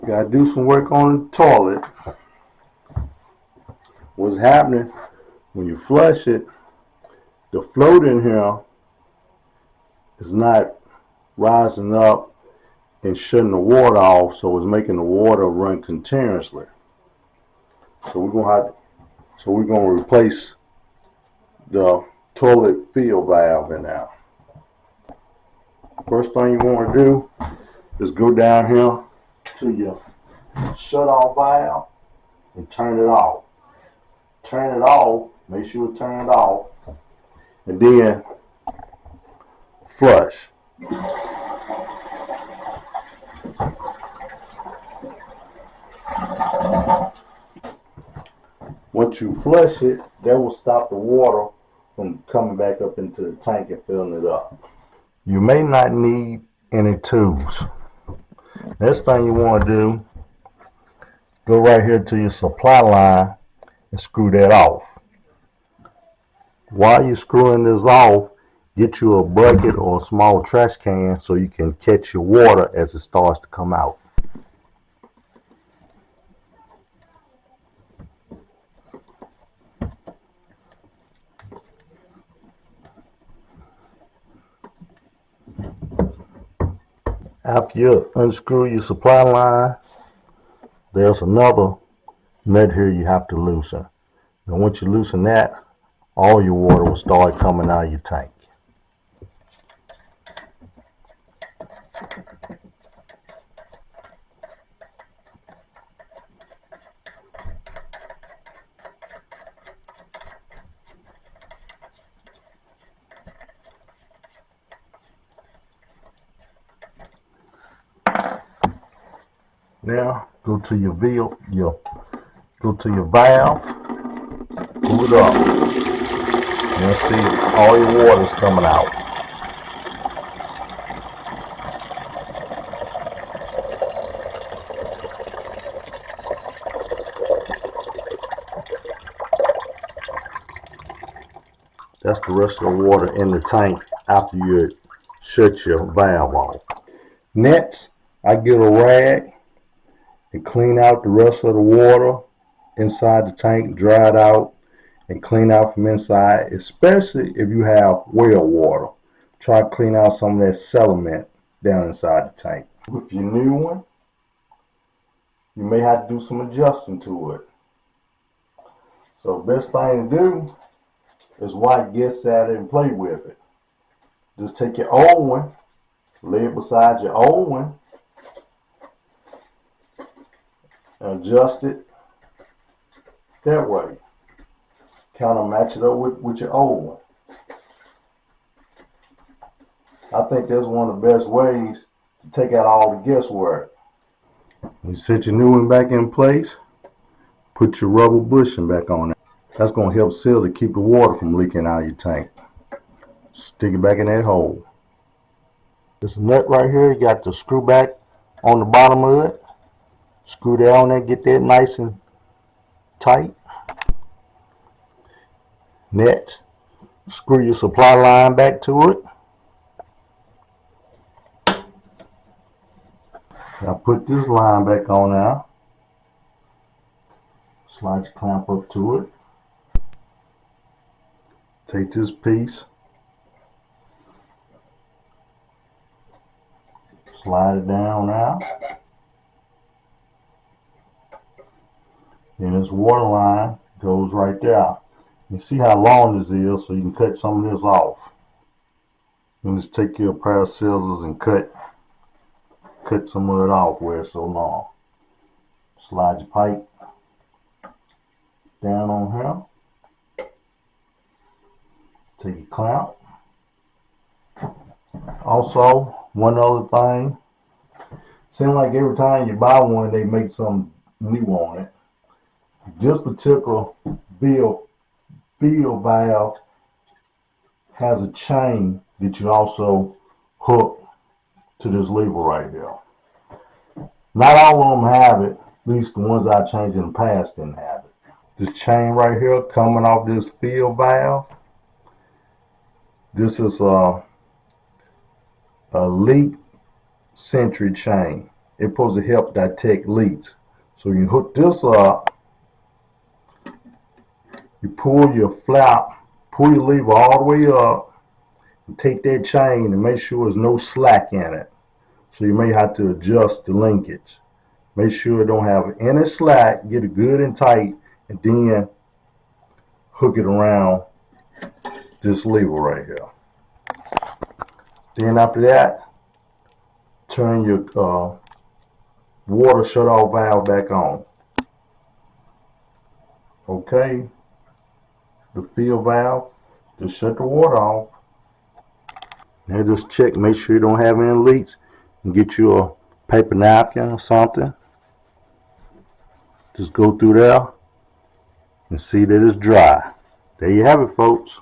Gotta do some work on the toilet. What's happening when you flush it, the float in here is not rising up and shutting the water off, so it's making the water run continuously. So we're gonna replace the toilet fill valve in there. First thing you want to do is go down here to your shut off valve and turn it off. Turn it off, make sure it's turned off, and then flush. Once you flush it, that will stop the water from coming back up into the tank and filling it up. You may not need any tools. Next thing you want to do, go right here to your supply line and screw that off. While you're screwing this off, get you a bucket or a small trash can so you can catch your water as it starts to come out. After you unscrew your supply line, there's another nut here you have to loosen. And once you loosen that, all your water will start coming out of your tank. Now go to your valve, pull it up. You'll see all your water is coming out. That's the rest of the water in the tank after you shut your valve off. Next, I get a rag and clean out the rest of the water inside the tank, dry it out, and clean out from inside, especially if you have well water. Try to clean out some of that sediment down inside the tank. With your new one, you may have to do some adjusting to it. So best thing to do is while it gets at it and play with it. Just take your old one, lay it beside your old one, and adjust it that way. Kind of match it up with your old one. I think that's one of the best ways to take out all the guesswork. You set your new one back in place, put your rubber bushing back on it. That's going to help seal to keep the water from leaking out of your tank. Stick it back in that hole. This nut right here, you got the screw back on the bottom of it. Screw that on there, get that nice and tight. Next, screw your supply line back to it. Now put this line back on now. Slide your clamp up to it. Take this piece, slide it down now. And this water line goes right there. You see how long this is, so you can cut some of this off. You just take your pair of scissors and cut some of it off where it's so long. Slide your pipe down on here. Take your clamp. Also, one other thing. Seems like every time you buy one, they make some new on it. This particular fill valve has a chain that you also hook to this lever right here. Not all of them have it. At least the ones I changed in the past didn't have it. This chain right here coming off this fill valve, this is a leak sentry chain. it's supposed to help detect leaks. So you hook this up, you pull your flap, pull your lever all the way up, and take that chain and make sure there's no slack in it. So you may have to adjust the linkage. Make sure it don't have any slack, get it good and tight, and then hook it around this lever right here. Then after that, turn your water shut-off valve back on. Okay, the fill valve, just shut the water off. Now just check, make sure you don't have any leaks, and get you a paper napkin or something. Just go through there and see that it's dry. There you have it, folks.